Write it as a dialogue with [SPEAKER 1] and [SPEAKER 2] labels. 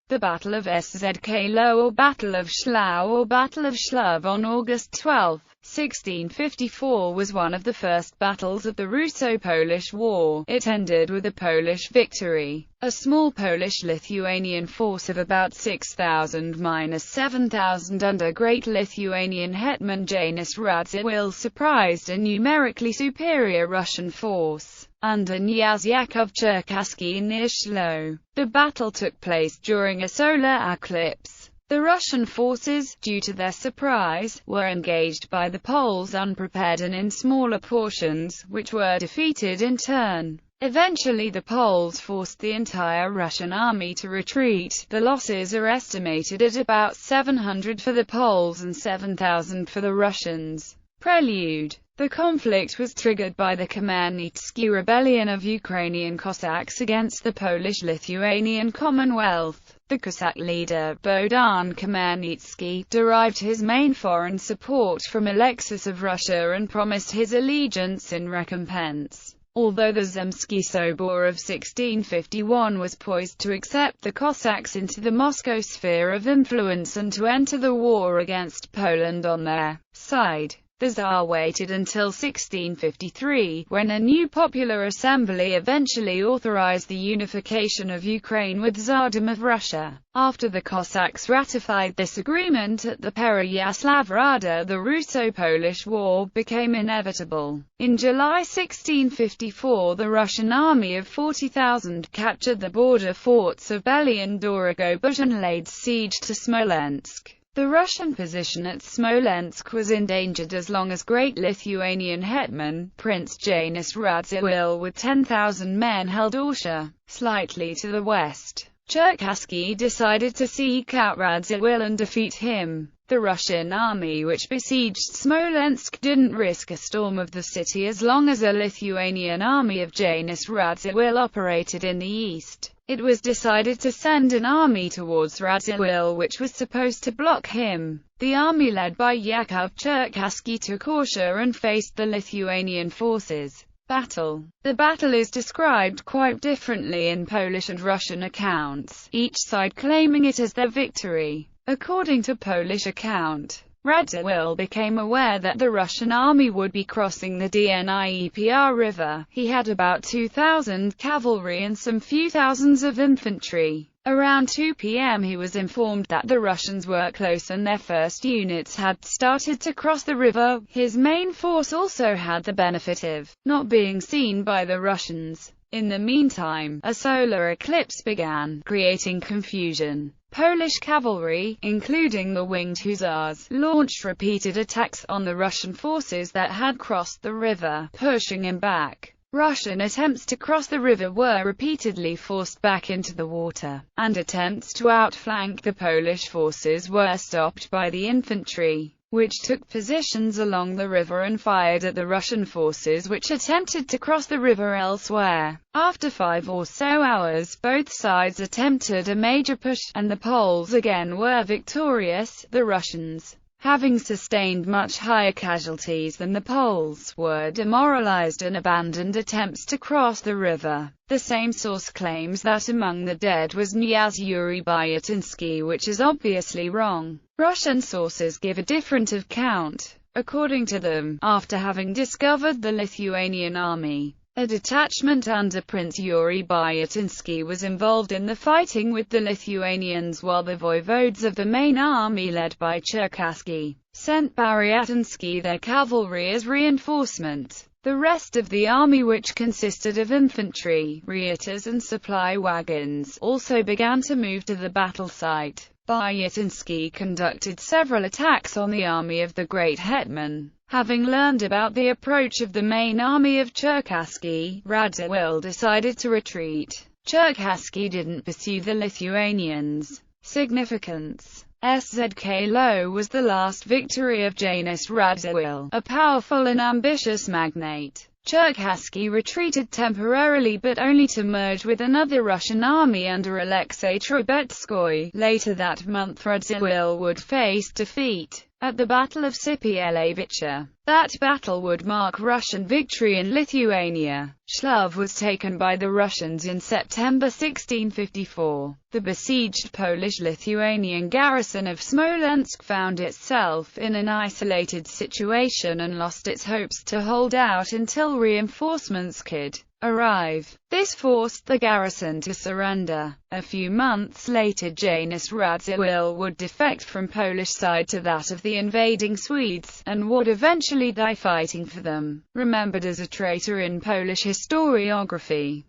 [SPEAKER 1] The Battle of Szklow or Battle of Shklow or Battle of Shklov on August 12, 1654 was one of the first battles of the Russo-Polish War. It ended with a Polish victory. A small Polish-Lithuanian force of about 6,000–7,000 under Great Lithuanian Hetman Janusz Radziwiłł surprised a numerically superior Russian force under knyaz Yakov Cherkassky near Shklow. The battle took place during a solar eclipse. The Russian forces, due to their surprise, were engaged by the Poles unprepared and in smaller portions, which were defeated in turn. Eventually the Poles forced the entire Russian army to retreat. The losses are estimated at about 700 for the Poles and 7,000 for the Russians. Prelude. The conflict was triggered by the Khmelnytsky rebellion of Ukrainian Cossacks against the Polish-Lithuanian Commonwealth. The Cossack leader, Bohdan Khmelnytsky, derived his main foreign support from Alexis of Russia and promised his allegiance in recompense. Although the Zemsky Sobor of 1651 was poised to accept the Cossacks into the Moscow sphere of influence and to enter the war against Poland on their side, the Tsar waited until 1653, when a new popular assembly eventually authorized the unification of Ukraine with Tsardom of Russia. After the Cossacks ratified this agreement at the Pereyyaslav Rada, the Russo-Polish War became inevitable. In July 1654, the Russian army of 40,000 captured the border forts of Bely and Dorogobuzh and laid siege to Smolensk. The Russian position at Smolensk was endangered as long as Great Lithuanian Hetman, Prince Janusz Radziwiłł with 10,000 men held Orsha, slightly to the west. Cherkassky decided to seek out Radziwiłł and defeat him. The Russian army which besieged Smolensk didn't risk a storm of the city as long as a Lithuanian army of Janusz Radziwiłł operated in the east. It was decided to send an army towards Radziwiłł which was supposed to block him. The army led by Yakov Cherkassky took Orsha and faced the Lithuanian forces. Battle. The battle is described quite differently in Polish and Russian accounts, each side claiming it as their victory. According to Polish account, Radziwiłł became aware that the Russian army would be crossing the Dniepr River. He had about 2,000 cavalry and some few thousands of infantry. Around 2 p.m. he was informed that the Russians were close and their first units had started to cross the river. His main force also had the benefit of not being seen by the Russians. In the meantime, a solar eclipse began, creating confusion. Polish cavalry, including the winged hussars, launched repeated attacks on the Russian forces that had crossed the river, pushing him back. Russian attempts to cross the river were repeatedly forced back into the water, and attempts to outflank the Polish forces were stopped by the infantry, which took positions along the river and fired at the Russian forces which attempted to cross the river elsewhere. After 5 or so hours, both sides attempted a major push, and the Poles again were victorious. The Russians, having sustained much higher casualties than the Poles, were demoralized and abandoned attempts to cross the river. The same source claims that among the dead was knyaz Yuri Byatinsky, which is obviously wrong. Russian sources give a different account. According to them, after having discovered the Lithuanian army, a detachment under Prince Yuri Byatinsky was involved in the fighting with the Lithuanians, while the voivodes of the main army led by Cherkassky sent Byatinsky their cavalry as reinforcement. The rest of the army, which consisted of infantry, reiters and supply wagons, also began to move to the battle site. Byatinsky conducted several attacks on the army of the Great Hetman. Having learned about the approach of the main army of Cherkassky, Radziwiłł decided to retreat. Cherkassky didn't pursue the Lithuanians. Significance. Szklow was the last victory of Janusz Radziwiłł, a powerful and ambitious magnate. Cherkassky retreated temporarily but only to merge with another Russian army under Alexei Trubetskoy. Later that month Radziwiłł would face defeat. at the Battle of Szkłow. That battle would mark Russian victory in Lithuania. Shklov was taken by the Russians in September 1654. The besieged Polish-Lithuanian garrison of Smolensk found itself in an isolated situation and lost its hopes to hold out until reinforcements could arrive. This forced the garrison to surrender. A few months later, Janusz Radziwiłł would defect from Polish side to that of the invading Swedes, and would eventually die fighting for them. Remembered as a traitor in Polish historiography,